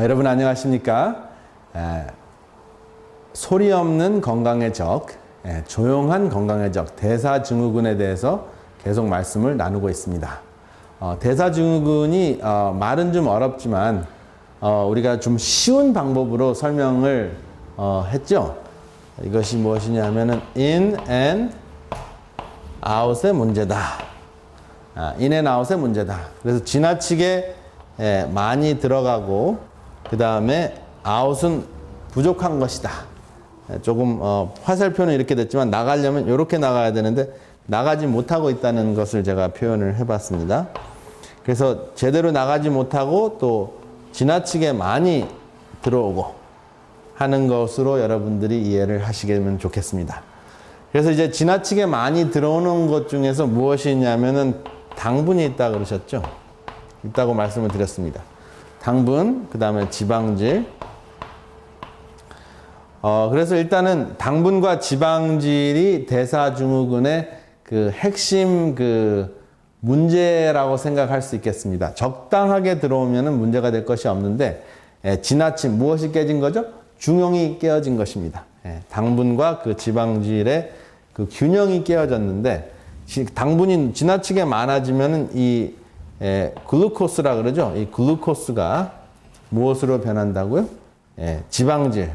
여러분 안녕하십니까? 소리 없는 건강의 적, 조용한 건강의 적, 대사증후군에 대해서 계속 말씀을 나누고 있습니다. 대사증후군이 말은 좀 어렵지만 우리가 좀 쉬운 방법으로 설명을 했죠. 이것이 무엇이냐 하면은 in and out의 문제다. in and out의 문제다. 그래서 지나치게 많이 들어가고 그 다음에 out은 부족한 것이다. 조금 화살표는 이렇게 됐지만 나가려면 이렇게 나가야 되는데 나가지 못하고 있다는 것을 제가 표현을 해봤습니다. 그래서 제대로 나가지 못하고 또 지나치게 많이 들어오고 하는 것으로 여러분들이 이해를 하시면 좋겠습니다. 그래서 이제 지나치게 많이 들어오는 것 중에서 무엇이 있냐면은 당분이 있다 그러셨죠? 있다고 말씀을 드렸습니다. 당분, 그 다음에 지방질. 그래서 일단은 당분과 지방질이 대사증후군의 그 핵심 문제라고 생각할 수 있겠습니다. 적당하게 들어오면은 문제가 될 것이 없는데, 지나친, 무엇이 깨진 거죠? 중용이 깨어진 것입니다. 당분과 그 지방질의 그 균형이 깨어졌는데, 당분이 지나치게 많아지면은 이 글루코스라 그러죠. 이 글루코스가 무엇으로 변한다고요? 지방질,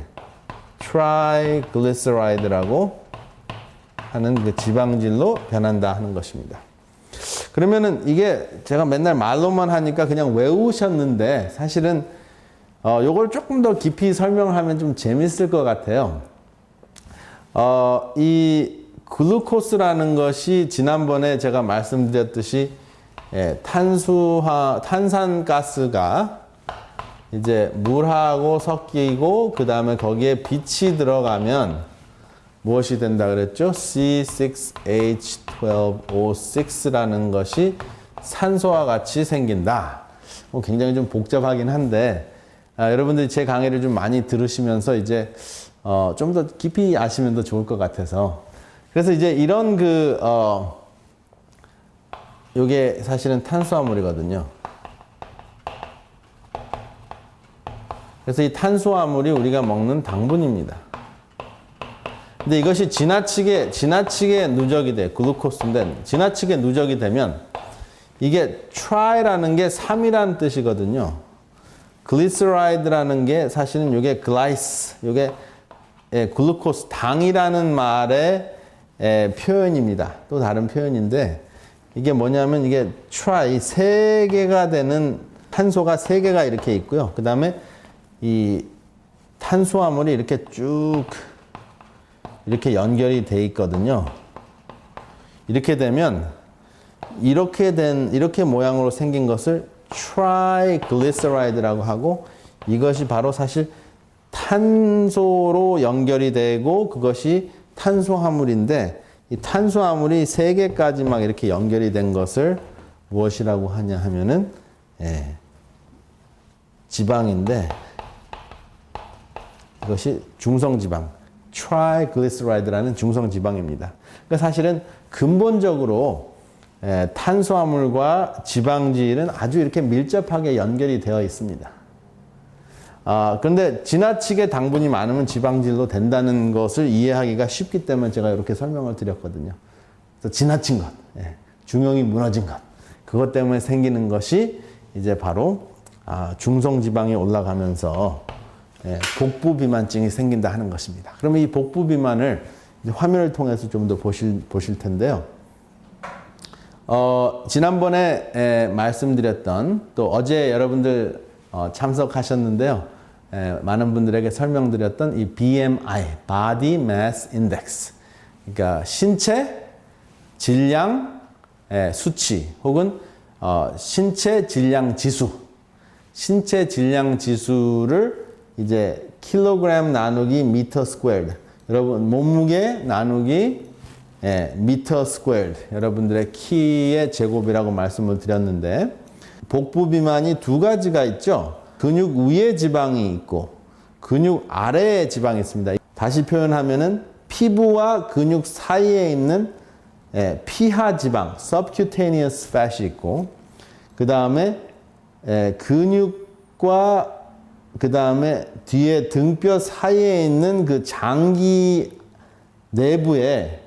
트라이글리세라이드라고 하는 그 지방질로 변한다 하는 것입니다. 그러면은 이게 제가 맨날 말로만 하니까 그냥 외우셨는데 사실은 요걸 조금 더 깊이 설명을 하면 좀 재밌을 것 같아요. 이 글루코스라는 것이 지난번에 제가 말씀드렸듯이 탄산가스가 이제 물하고 섞이고 그 다음에 거기에 빛이 들어가면 무엇이 된다 그랬죠? C6H12O6라는 것이 산소와 같이 생긴다. 굉장히 좀 복잡하긴 한데 여러분들이 제 강의를 좀 많이 들으시면서 이제 좀 더 깊이 아시면 더 좋을 것 같아서 그래서 이제 이런 요게 사실은 탄수화물이거든요. 그래서 이 탄수화물이 우리가 먹는 당분입니다. 근데 이것이 지나치게 누적이 돼. 글루코스인데 지나치게 누적이 되면 이게 트라이라는 게 3이라는 뜻이거든요. 글리세라이드라는 게 사실은 요게 글라이스, 요게 글루코스, 당이라는 말의 표현입니다. 또 다른 표현인데 이게 뭐냐면 이게 트라이, 3개가 되는 탄소가 3개가 이렇게 있고요. 그 다음에 이 탄수화물이 이렇게 쭉 이렇게 연결이 돼 있거든요. 이렇게 되면 이렇게 모양으로 생긴 것을 트라이글리세라이드라고 하고 이것이 바로 사실 탄소로 연결이 되고 그것이 탄수화물인데 이 탄수화물이 3개까지 막 이렇게 연결이 된 것을 무엇이라고 하냐 하면은 지방인데 이것이 중성지방, 트라이글리세라이드라는 중성지방입니다. 그러니까 사실은 근본적으로 탄수화물과 지방질은 아주 이렇게 밀접하게 연결이 되어 있습니다. 그런데 지나치게 당분이 많으면 지방질도 된다는 것을 이해하기가 쉽기 때문에 제가 이렇게 설명을 드렸거든요. 그래서 지나친 것, 중용이 무너진 것, 그것 때문에 생기는 것이 이제 바로 중성지방이 올라가면서 복부 비만증이 생긴다 하는 것입니다. 그러면 이 복부 비만을 화면을 통해서 좀 더 보실 텐데요. 지난번에 말씀드렸던 또 어제 여러분들 참석하셨는데요. 많은 분들에게 설명드렸던 이 BMI, Body Mass Index. 그러니까 신체 질량 수치 혹은 신체 질량 지수. 신체 질량 지수를 이제 킬로그램 나누기 미터 스퀘어드. 여러분 몸무게 나누기 미터 스퀘어드. 여러분들의 키의 제곱이라고 말씀을 드렸는데 복부 비만이 두 가지가 있죠. 근육 위에 지방이 있고 근육 아래에 지방이 있습니다. 다시 표현하면은 피부와 근육 사이에 있는 피하 지방, subcutaneous fat이 있고 그 다음에 근육과 그 다음에 뒤에 등뼈 사이에 있는 그 장기 내부에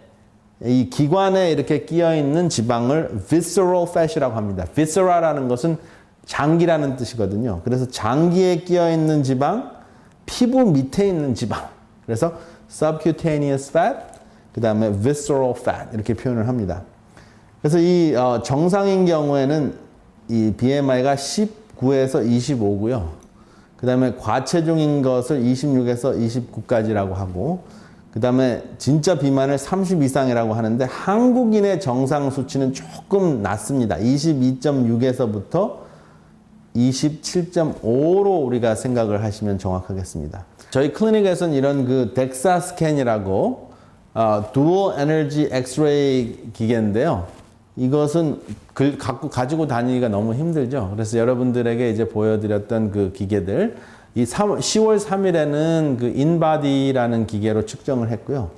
이 기관에 이렇게 끼어 있는 지방을 visceral fat이라고 합니다. viscera라는 것은 장기라는 뜻이거든요. 그래서 장기에 끼어 있는 지방, 피부 밑에 있는 지방. 그래서 subcutaneous fat, 그 다음에 visceral fat 이렇게 표현을 합니다. 그래서 이 정상인 경우에는 이 BMI가 19에서 25고요. 그 다음에 과체중인 것을 26에서 29까지라고 하고, 그 다음에 진짜 비만을 30 이상이라고 하는데 한국인의 정상 수치는 조금 낮습니다. 22.6에서부터 27.5로 우리가 생각을 하시면 정확하겠습니다. 저희 클리닉에서는 이런 그 덱사 스캔이라고 Dual Energy X-ray 기계인데요. 이것은 가지고 다니기가 너무 힘들죠. 그래서 여러분들에게 이제 보여드렸던 그 기계들, 이 10월 3일에는 그 인바디라는 기계로 측정을 했고요.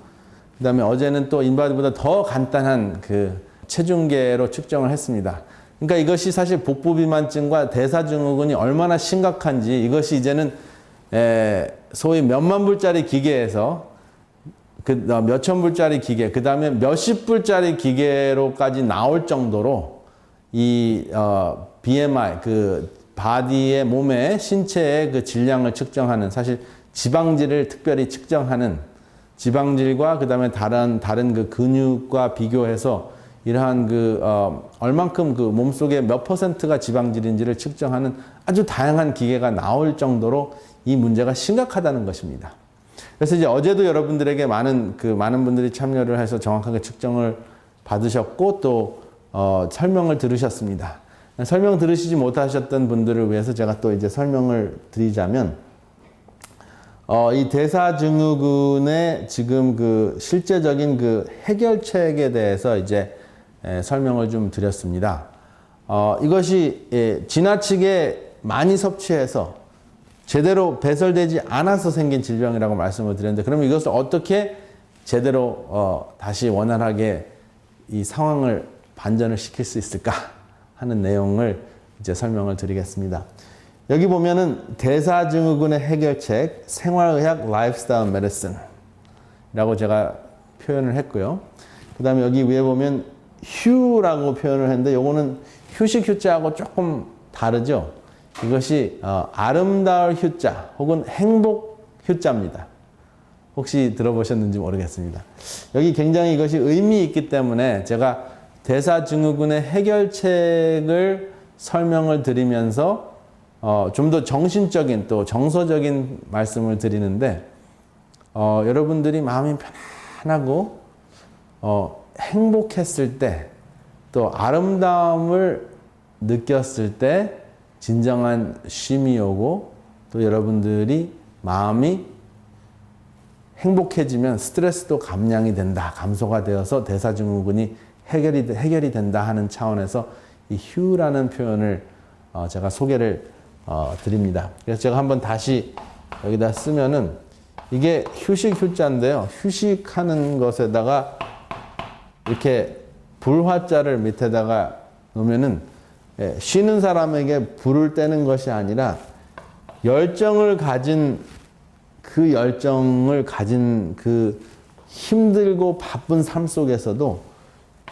그 다음에 어제는 또 인바디보다 더 간단한 그 체중계로 측정을 했습니다. 그러니까 이것이 사실 복부비만증과 대사증후군이 얼마나 심각한지, 이것이 이제는 소위 몇만 불짜리 기계에서 그 몇천 불짜리 기계, 그 다음에 몇십 불짜리 기계로까지 나올 정도로 이 BMI, 그 바디의 몸의 신체의 그 질량을 측정하는, 사실 지방질을 특별히 측정하는, 지방질과 그 다음에 다른 그 근육과 비교해서 이러한 그 얼만큼 그 몸속에 몇 %가 지방질인지를 측정하는 아주 다양한 기계가 나올 정도로 이 문제가 심각하다는 것입니다. 그래서 이제 어제도 여러분들에게 많은 분들이 참여를 해서 정확하게 측정을 받으셨고 또 설명을 들으셨습니다. 설명 들으시지 못하셨던 분들을 위해서 제가 또 이제 설명을 드리자면, 이 대사증후군의 지금 그 실제적인 그 해결책에 대해서 이제 설명을 좀 드렸습니다. 이것이 지나치게 많이 섭취해서 제대로 배설되지 않아서 생긴 질병이라고 말씀을 드렸는데, 그러면 이것을 어떻게 제대로 다시 원활하게 이 상황을 반전을 시킬 수 있을까 하는 내용을 이제 설명을 드리겠습니다. 여기 보면은 대사증후군의 해결책, 생활의학 라이프스타일 메디슨이라고 제가 표현을 했고요. 그 다음에 여기 위에 보면 휴라고 표현을 했는데, 요거는 휴식 휴자하고 조금 다르죠. 이것이 아름다울 휴자 혹은 행복 휴자입니다. 혹시 들어보셨는지 모르겠습니다. 여기 굉장히 이것이 의미 있기 때문에 제가 대사증후군의 해결책을 설명을 드리면서 좀 더 정신적인 또 정서적인 말씀을 드리는데, 여러분들이 마음이 편안하고 행복했을 때, 또 아름다움을 느꼈을 때 진정한 쉼이 오고, 또 여러분들이 마음이 행복해지면 스트레스도 감량이 된다, 감소가 되어서 대사증후군이 해결이 된다 하는 차원에서 이 휴라는 표현을 제가 소개를 드립니다. 그래서 제가 한번 다시 여기다 쓰면은, 이게 휴식 휴자인데요. 휴식하는 것에다가 이렇게 불화자를 밑에다가 놓으면은, 쉬는 사람에게 불을 떼는 것이 아니라 열정을 가진 그 힘들고 바쁜 삶 속에서도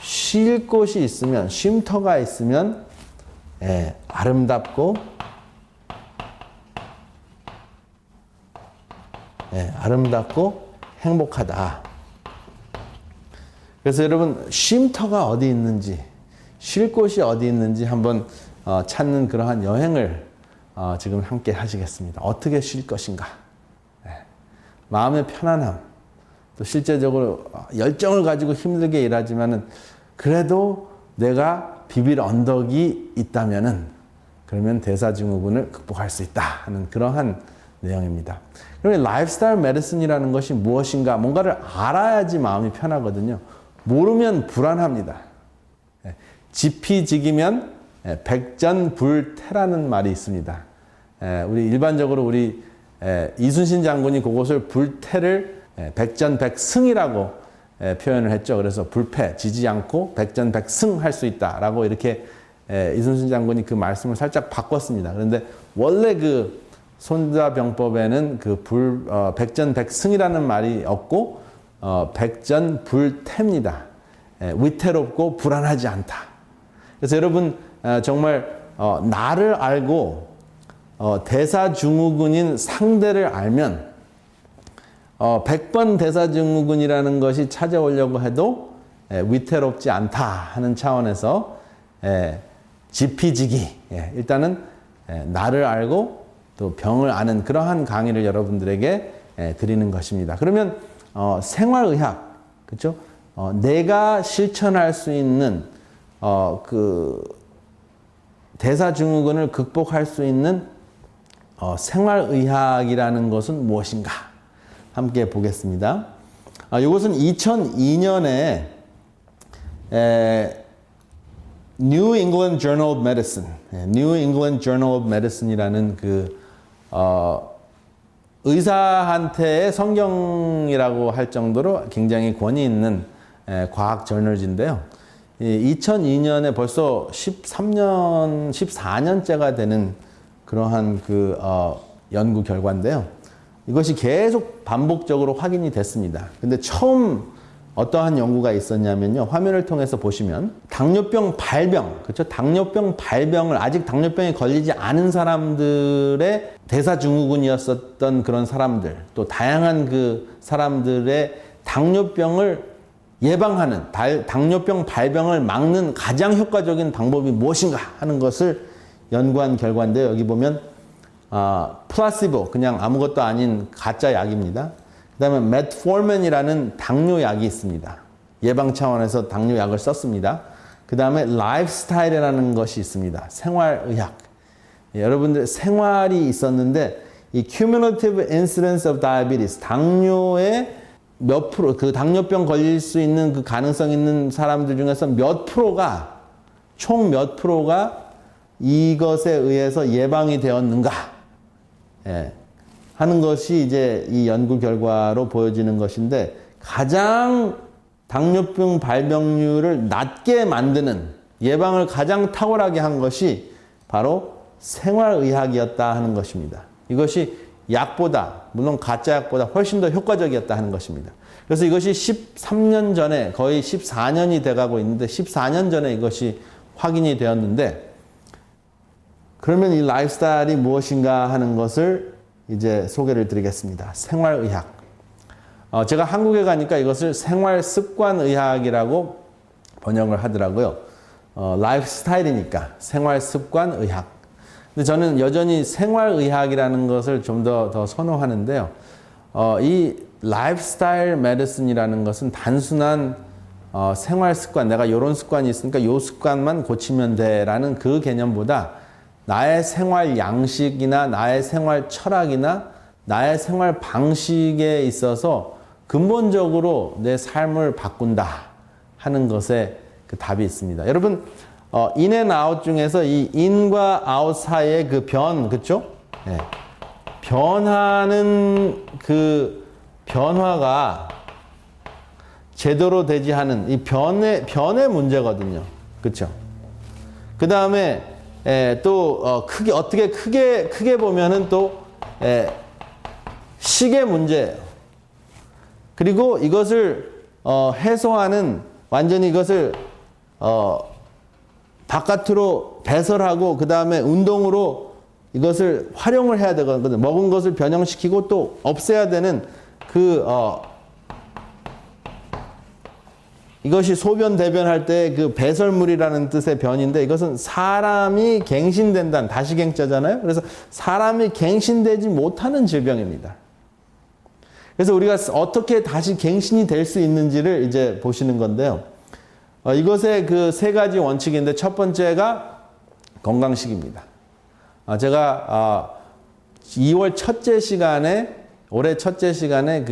쉴 곳이 있으면, 쉼터가 있으면 아름답고 행복하다. 그래서 여러분, 쉼터가 어디 있는지, 쉴 곳이 어디 있는지 한번 찾는 그러한 여행을 지금 함께 하시겠습니다. 어떻게 쉴 것인가? 마음의 편안함, 또 실제적으로 열정을 가지고 힘들게 일하지만은 그래도 내가 비빌 언덕이 있다면은, 그러면 대사증후군을 극복할 수 있다 하는 그러한 내용입니다. 그러면 라이프스타일 메디슨이라는 것이 무엇인가, 뭔가를 알아야지 마음이 편하거든요. 모르면 불안합니다. 지피지기면 백전불태라는 말이 있습니다. 우리 일반적으로 우리 이순신 장군이 그것을 불태를 백전백승이라고 표현을 했죠. 그래서 불패, 지지 않고 백전백승 할 수 있다라고 이렇게 이순신 장군이 그 말씀을 살짝 바꿨습니다. 그런데 원래 그 손자병법에는 백전백승이라는 말이 없고 백전불태입니다. 위태롭고 불안하지 않다. 그래서 여러분 정말 나를 알고 대사증후군인 상대를 알면 100번 대사증후군이라는 것이 찾아오려고 해도 위태롭지 않다 하는 차원에서 지피지기, 일단은 나를 알고 또 병을 아는 그러한 강의를 여러분들에게 드리는 것입니다. 그러면 생활의학, 그렇죠? 내가 실천할 수 있는 그 대사증후군을 극복할 수 있는 생활의학이라는 것은 무엇인가? 함께 보겠습니다. 이것은 2002년에 New England Journal of Medicine, New England Journal of Medicine이라는 의사한테의 성경이라고 할 정도로 굉장히 권위 있는 과학 저널지인데요. 2002년에 벌써 13년, 14년째가 되는 그러한 연구 결과인데요. 이것이 계속 반복적으로 확인이 됐습니다. 근데 처음 어떠한 연구가 있었냐면요. 화면을 통해서 보시면 당뇨병 발병, 그렇죠? 당뇨병 발병을 아직 당뇨병에 걸리지 않은 사람들의 대사증후군이었었던 그런 사람들, 또 다양한 그 사람들의 당뇨병을 예방하는, 당뇨병 발병을 막는 가장 효과적인 방법이 무엇인가 하는 것을 연구한 결과인데요. 여기 보면 플라시보, 그냥 아무것도 아닌 가짜 약입니다. 그 다음에 메트포르민이라는 당뇨약이 있습니다. 예방 차원에서 당뇨약을 썼습니다. 그 다음에 라이프스타일이라는 것이 있습니다. 생활의학. 여러분들 생활이 있었는데 이 cumulative incidence of diabetes, 당뇨의 몇 프로, 그 당뇨병 걸릴 수 있는 그 가능성 있는 사람들 중에서 몇 프로가, 총 몇 프로가 이것에 의해서 예방이 되었는가 하는 것이 이제 이 연구 결과로 보여지는 것인데, 가장 당뇨병 발병률을 낮게 만드는, 예방을 가장 탁월하게 한 것이 바로 생활의학이었다 하는 것입니다. 이것이 약보다, 물론 가짜 약보다 훨씬 더 효과적이었다 하는 것입니다. 그래서 이것이 13년 전에, 거의 14년이 돼가고 있는데 14년 전에 이것이 확인이 되었는데, 그러면 이 라이프스타일이 무엇인가 하는 것을 이제 소개를 드리겠습니다. 생활의학. 제가 한국에 가니까 이것을 생활습관의학이라고 번역을 하더라고요. 라이프스타일이니까 생활습관의학. 근데 저는 여전히 생활의학이라는 것을 좀 더 선호하는데요. 이 라이프스타일 메디슨이라는 것은 단순한 생활습관, 내가 이런 습관이 있으니까 이 습관만 고치면 돼라는 그 개념보다 나의 생활 양식이나 나의 생활 철학이나 나의 생활 방식에 있어서 근본적으로 내 삶을 바꾼다 하는 것에 그 답이 있습니다. 여러분, in and out 중에서 이 in과 out 사이의 그 그쵸? 네. 변하는 그 변화가 제대로 되지 않은 이 변의 문제거든요. 그쵸? 그 다음에 또 크게 보면은 또 식의 문제예요. 그리고 이것을 해소하는, 완전히 이것을 바깥으로 배설하고 그 다음에 운동으로 이것을 활용을 해야 되거든요. 먹은 것을 변형시키고 또 없애야 되는 이것이 소변 대변할 때 그 배설물이라는 뜻의 변인데, 이것은 사람이 갱신된다는, 다시갱자잖아요. 그래서 사람이 갱신되지 못하는 질병입니다. 그래서 우리가 어떻게 다시 갱신이 될 수 있는지를 이제 보시는 건데요. 이것의 그 세 가지 원칙인데, 첫 번째가 건강식입니다. 제가 2월 첫째 시간에, 올해 첫째 시간에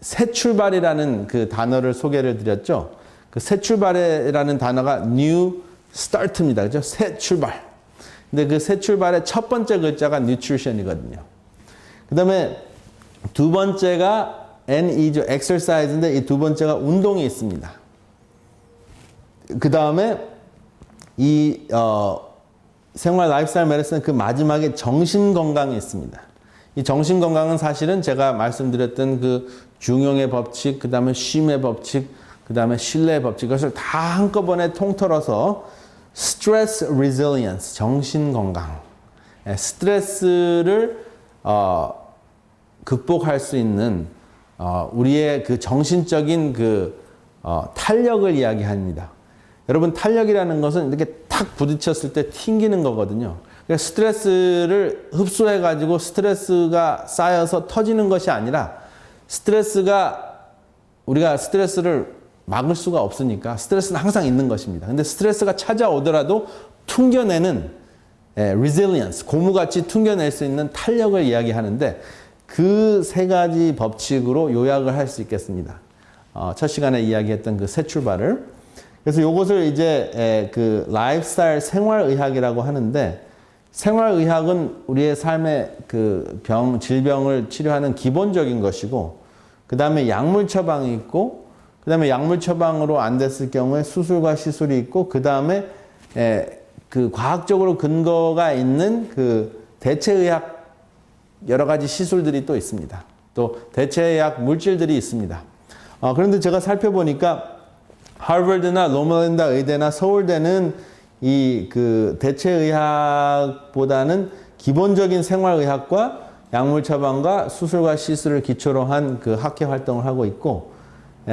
새 출발이라는 그 단어를 소개를 드렸죠. 그 새 출발이라는 단어가 new start입니다. 그죠? 새 출발. 근데 그 새 출발의 첫 번째 글자가 nutrition이거든요. 그 다음에 두 번째가 NE죠. exercise인데 이 두 번째가 운동이 있습니다. 그 다음에 생활 라이프스타일 메디슨 그 마지막에 정신 건강이 있습니다. 이 정신 건강은 사실은 제가 말씀드렸던 그 중용의 법칙, 그 다음에 쉼의 법칙, 그 다음에 신뢰의 법칙, 그것을 다 한꺼번에 통틀어서 스트레스 리질리언스, 정신 건강, 스트레스를 극복할 수 있는 우리의 그 정신적인 그 탄력을 이야기합니다. 여러분, 탄력이라는 것은 이렇게 탁 부딪혔을 때 튕기는 거거든요. 그러니까 스트레스를 흡수해가지고 스트레스가 쌓여서 터지는 것이 아니라 우리가 스트레스를 막을 수가 없으니까 스트레스는 항상 있는 것입니다. 근데 스트레스가 찾아오더라도 퉁겨내는 resilience, 고무같이 퉁겨낼 수 있는 탄력을 이야기하는데 그 세 가지 법칙으로 요약을 할 수 있겠습니다. 첫 시간에 이야기했던 그 새 출발을. 그래서 이것을 이제 그 라이프스타일 생활의학이라고 하는데, 생활의학은 우리의 삶의 그 질병을 치료하는 기본적인 것이고, 그 다음에 약물 처방이 있고, 그 다음에 약물 처방으로 안 됐을 경우에 수술과 시술이 있고, 그 다음에 그 과학적으로 근거가 있는 그 대체의학 여러 가지 시술들이 또 있습니다. 또 대체의학 물질들이 있습니다. 그런데 제가 살펴보니까 하버드나 로멀랜다 의대나 서울대는 이 그 대체의학보다는 기본적인 생활의학과 약물 처방과 수술과 시술을 기초로 한 그 학회 활동을 하고 있고,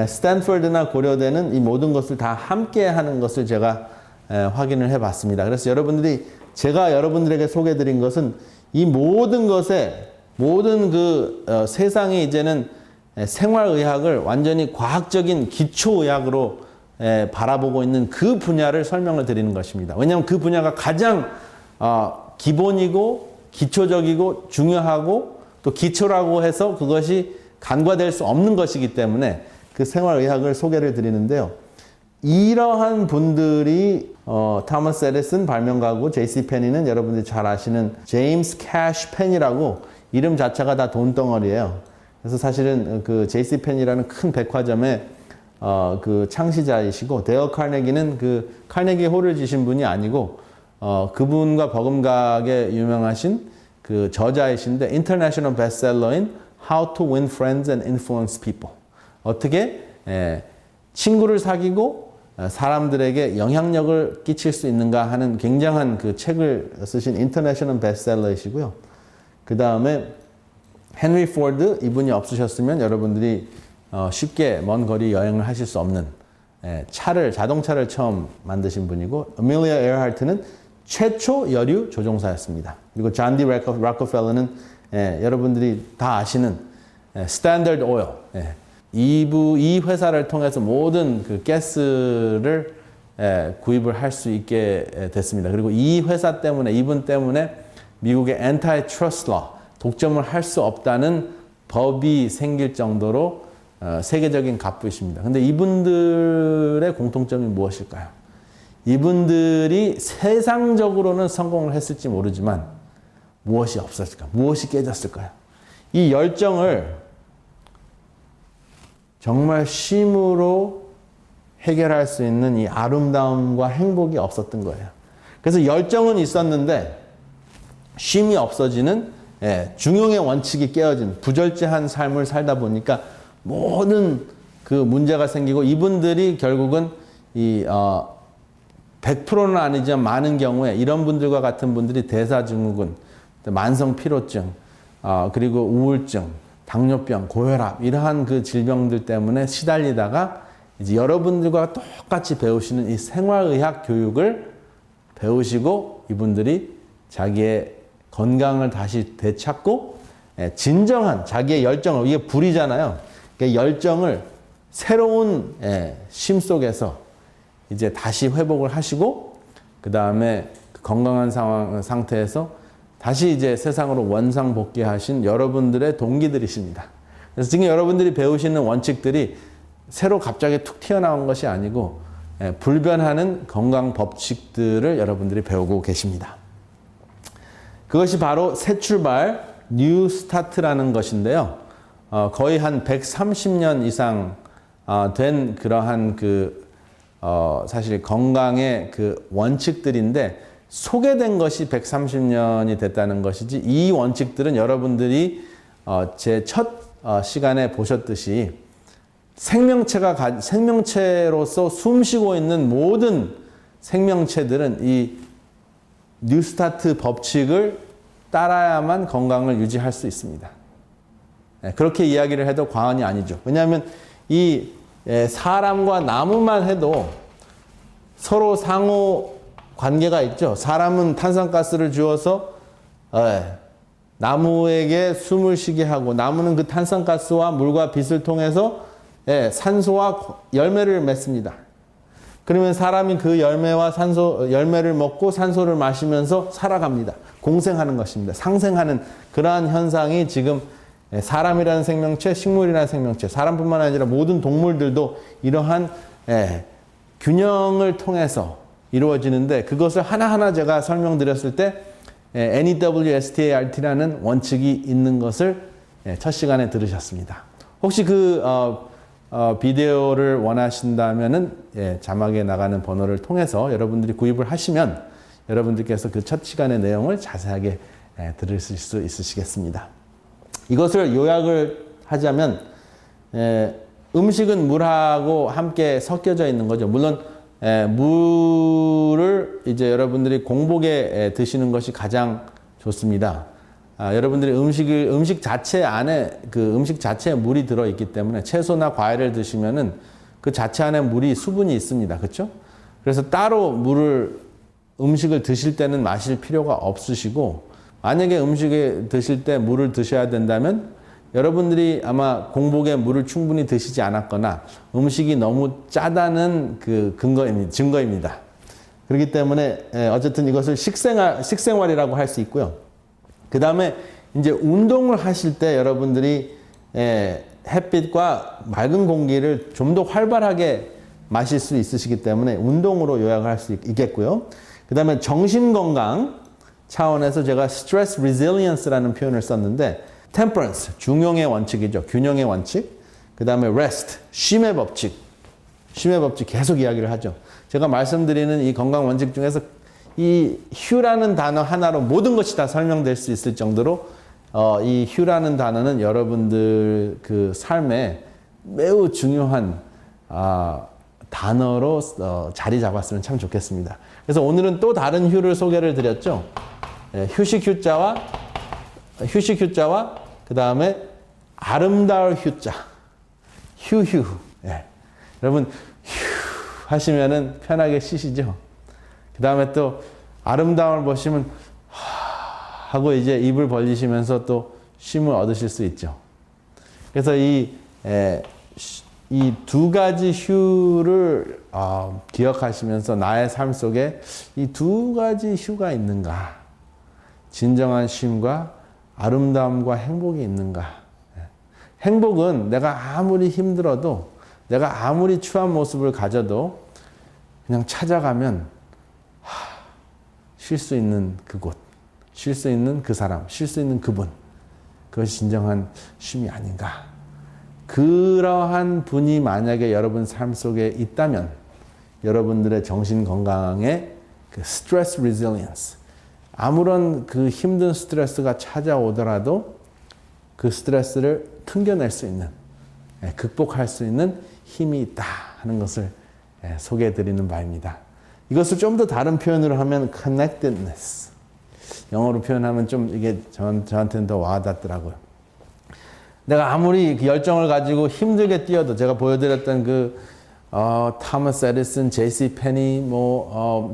스탠퍼드나 고려대는 이 모든 것을 다 함께 하는 것을 제가 확인을 해 봤습니다. 그래서 제가 여러분들에게 소개해 드린 것은 이 모든 것에, 모든 세상이 이제는 생활의학을 완전히 과학적인 기초의학으로 바라보고 있는 그 분야를 설명을 드리는 것입니다. 왜냐하면 그 분야가 가장 기본이고 기초적이고 중요하고 또 기초라고 해서 그것이 간과될 수 없는 것이기 때문에 그 생활의학을 소개를 드리는데요. 이러한 분들이 타머스 에디슨 발명가고 J.C. 페니는 여러분들이 잘 아시는 제임스 캐시 펜이라고, 이름 자체가 다 돈덩어리예요. 그래서 사실은 그 J.C. 펜이라는 큰 백화점의 그 창시자이시고, 데어 카네기는 그 카네기 홀을 지신 분이 아니고 그분과 버금가게 유명하신 그 저자이신데, 인터내셔널 베스트셀러인 How to Win Friends and Influence People, 어떻게 친구를 사귀고 사람들에게 영향력을 끼칠 수 있는가 하는 굉장한 그 책을 쓰신 인터내셔널 베스트셀러이시고요. 그 다음에 헨리 포드, 이분이 없으셨으면 여러분들이 쉽게 먼 거리 여행을 하실 수 없는 자동차를 처음 만드신 분이고, 어밀리아 에어하르트는 최초 여류 조종사였습니다. 그리고 잔디 락커펠러는 여러분들이 다 아시는 스탠더드 오일, 이 회사를 통해서 모든 그 가스를 구입을 할 수 있게 됐습니다. 그리고 이 회사 때문에, 이분 때문에 미국의 anti-trust law, 독점을 할 수 없다는 법이 생길 정도로 세계적인 갑부이십니다. 근데 이분들의 공통점이 무엇일까요? 이분들이 세상적으로는 성공을 했을지 모르지만 무엇이 없었을까? 무엇이 깨졌을까요? 이 열정을 정말 쉼으로 해결할 수 있는 이 아름다움과 행복이 없었던 거예요. 그래서 열정은 있었는데 쉼이 없어지는 중용의 원칙이 깨어진 부절제한 삶을 살다 보니까 모든 그 문제가 생기고, 이분들이 결국은 100%는 아니지만 많은 경우에 이런 분들과 같은 분들이 대사증후군, 만성피로증, 그리고 우울증, 당뇨병, 고혈압, 이러한 그 질병들 때문에 시달리다가 이제 여러분들과 똑같이 배우시는 이 생활의학 교육을 배우시고, 이분들이 자기의 건강을 다시 되찾고 진정한 자기의 열정을, 이게 불이잖아요. 그러니까 열정을 새로운 쉼 속에서 이제 다시 회복을 하시고, 그 다음에 건강한 상태에서 다시 이제 세상으로 원상복귀하신 여러분들의 동기들이십니다. 그래서 지금 여러분들이 배우시는 원칙들이 새로 갑자기 툭 튀어나온 것이 아니고 불변하는 건강 법칙들을 여러분들이 배우고 계십니다. 그것이 바로 새 출발, 뉴 스타트라는 것인데요. 거의 한 130년 이상 된 그러한 사실 건강의 그 원칙들인데, 소개된 것이 130년이 됐다는 것이지, 이 원칙들은 여러분들이 제 첫 시간에 보셨듯이 생명체로서 숨쉬고 있는 모든 생명체들은 이 뉴스타트 법칙을 따라야만 건강을 유지할 수 있습니다. 그렇게 이야기를 해도 과언이 아니죠. 왜냐하면 이 사람과 나무만 해도 서로 상호 관계가 있죠. 사람은 탄산가스를 주어서 나무에게 숨을 쉬게 하고, 나무는 그 탄산가스와 물과 빛을 통해서 산소와 열매를 맺습니다. 그러면 사람이 그 열매를 먹고 산소를 마시면서 살아갑니다. 공생하는 것입니다. 상생하는 그러한 현상이 지금 사람이라는 생명체, 식물이라는 생명체, 사람뿐만 아니라 모든 동물들도 이러한 균형을 통해서 이루어지는데, 그것을 하나하나 제가 설명드렸을 때 NEWSTART라는 원칙이 있는 것을 첫 시간에 들으셨습니다. 혹시 그 비디오를 원하신다면은 자막에 나가는 번호를 통해서 여러분들이 구입을 하시면 여러분들께서 그 첫 시간의 내용을 자세하게 들으실 수 있으시겠습니다. 이것을 요약을 하자면 음식은 물하고 함께 섞여져 있는 거죠. 물론 물을 이제 여러분들이 공복에 드시는 것이 가장 좋습니다. 여러분들이 음식 자체 안에 음식 자체에 물이 들어 있기 때문에 채소나 과일을 드시면은 그 자체 안에 물이 수분이 있습니다. 그렇죠? 그래서 따로 음식을 드실 때는 마실 필요가 없으시고, 만약에 음식을 드실 때 물을 드셔야 된다면 여러분들이 아마 공복에 물을 충분히 드시지 않았거나 음식이 너무 짜다는 증거입니다. 그렇기 때문에 어쨌든 이것을 식생활이라고 할 수 있고요. 그 다음에 이제 운동을 하실 때 여러분들이 햇빛과 맑은 공기를 좀 더 활발하게 마실 수 있으시기 때문에 운동으로 요약을 할 수 있겠고요. 그 다음에 정신건강 차원에서 제가 stress resilience라는 표현을 썼는데, temperance, 중용의 원칙이죠. 균형의 원칙. 그 다음에 rest, 쉼의 법칙. 쉼의 법칙 계속 이야기를 하죠. 제가 말씀드리는 이 건강 원칙 중에서 이 휴라는 단어 하나로 모든 것이 다 설명될 수 있을 정도로 이 휴라는 단어는 여러분들 그 삶에 매우 중요한 단어로 자리 잡았으면 참 좋겠습니다. 그래서 오늘은 또 다른 휴를 소개를 드렸죠. 휴식 휴자와 그 다음에 아름다울 휴자, 휴. 여러분 휴 하시면은 편하게 쉬시죠. 그 다음에 또 아름다움을 보시면 하고 이제 입을 벌리시면서 또 쉼을 얻으실 수 있죠. 그래서 이 두 가지 휴를 기억하시면서 나의 삶 속에 이 두 가지 휴가 있는가, 진정한 쉼과 아름다움과 행복이 있는가. 행복은 내가 아무리 힘들어도, 내가 아무리 추한 모습을 가져도 그냥 찾아가면 쉴 수 있는 그곳, 쉴 수 있는 그 사람, 쉴 수 있는 그분, 그것이 진정한 쉼이 아닌가. 그러한 분이 만약에 여러분 삶 속에 있다면 여러분들의 정신 건강에 그 스트레스 리질리언스, 아무런 그 힘든 스트레스가 찾아오더라도 그 스트레스를 튕겨낼 수 있는, 극복할 수 있는 힘이 있다 하는 것을 소개해 드리는 바입니다. 이것을 좀 더 다른 표현으로 하면 connectedness, 영어로 표현하면 좀 이게 저한테는 더 와닿더라고요. 내가 아무리 그 열정을 가지고 힘들게 뛰어도, 제가 보여드렸던 토마스 에디슨, 제이씨 페니,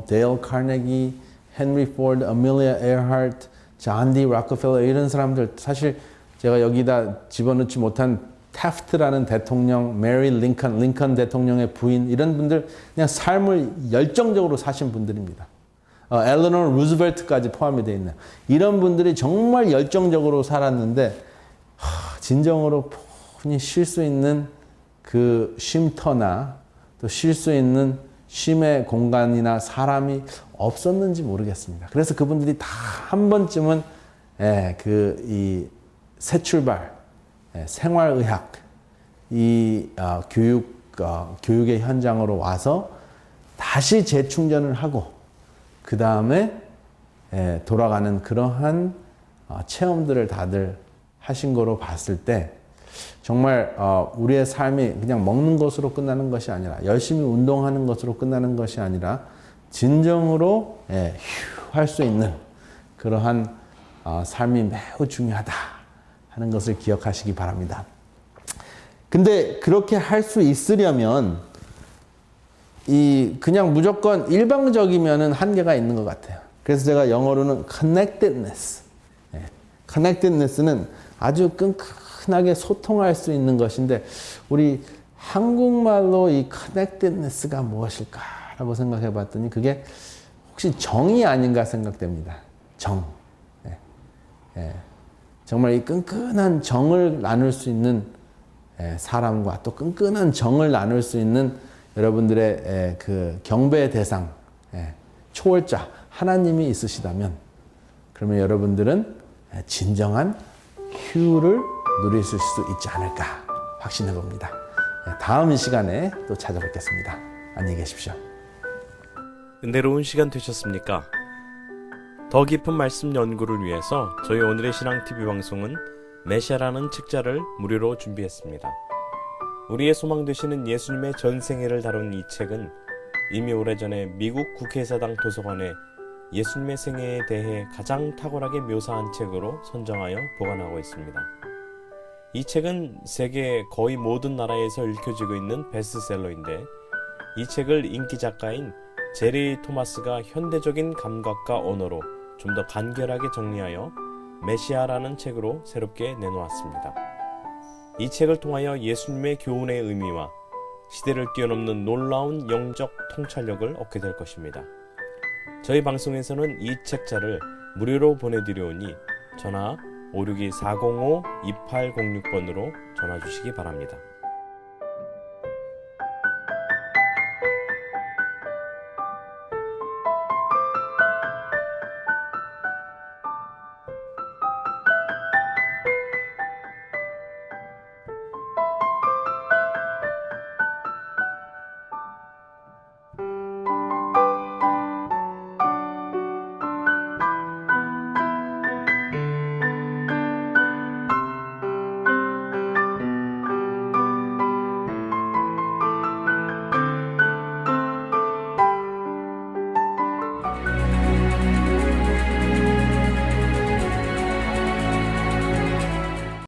데일 카네기, 헨리 포드, 아밀리아 에어하트, 존 디 록펠러, 이런 사람들, 사실 제가 여기다 집어넣지 못한 태프트라는 대통령, 메리 링컨 대통령의 부인, 이런 분들 그냥 삶을 열정적으로 사신 분들입니다. 엘레노 루즈벨트까지 포함이 되어 있는 이런 분들이 정말 열정적으로 살았는데 진정으로 폰히 쉴 수 있는 그 쉼터나 또 쉴 수 있는 쉼의 공간이나 사람이 없었는지 모르겠습니다. 그래서 그분들이 다 한 번쯤은 이 새 출발, 생활의학, 이 교육의 현장으로 와서 다시 재충전을 하고 그 다음에 돌아가는 그러한 체험들을 다들 하신 거로 봤을 때 정말 우리의 삶이 그냥 먹는 것으로 끝나는 것이 아니라 열심히 운동하는 것으로 끝나는 것이 아니라 진정으로 할 수 있는 그러한 삶이 매우 중요하다 하는 것을 기억하시기 바랍니다. 근데 그렇게 할 수 있으려면 그냥 무조건 일방적이면은 한계가 있는 것 같아요. 그래서 제가 영어로는 connectedness. connectedness는 아주 끈끈하게 소통할 수 있는 것인데 우리 한국말로 이 connectedness가 무엇일까라고 생각해 봤더니 그게 혹시 정이 아닌가 생각됩니다. 정. 정말 이 끈끈한 정을 나눌 수 있는 사람과 또 끈끈한 정을 나눌 수 있는 여러분들의 그 경배의 대상, 초월자, 하나님이 있으시다면 그러면 여러분들은 진정한 휴를 누리실 수 있지 않을까 확신해 봅니다. 다음 시간에 또 찾아뵙겠습니다. 안녕히 계십시오. 은혜로운 시간 되셨습니까? 더 깊은 말씀 연구를 위해서 저희 오늘의 신앙TV 방송은 메시아라는 책자를 무료로 준비했습니다. 우리의 소망 되시는 예수님의 전생애를 다룬 이 책은 이미 오래전에 미국 국회의사당 도서관에 예수님의 생애에 대해 가장 탁월하게 묘사한 책으로 선정하여 보관하고 있습니다. 이 책은 세계 거의 모든 나라에서 읽혀지고 있는 베스트셀러인데 이 책을 인기 작가인 제리 토마스가 현대적인 감각과 언어로 좀 더 간결하게 정리하여 메시아라는 책으로 새롭게 내놓았습니다. 이 책을 통하여 예수님의 교훈의 의미와 시대를 뛰어넘는 놀라운 영적 통찰력을 얻게 될 것입니다. 저희 방송에서는 이 책자를 무료로 보내드려오니 전화 562-405-2806번으로 전화 주시기 바랍니다.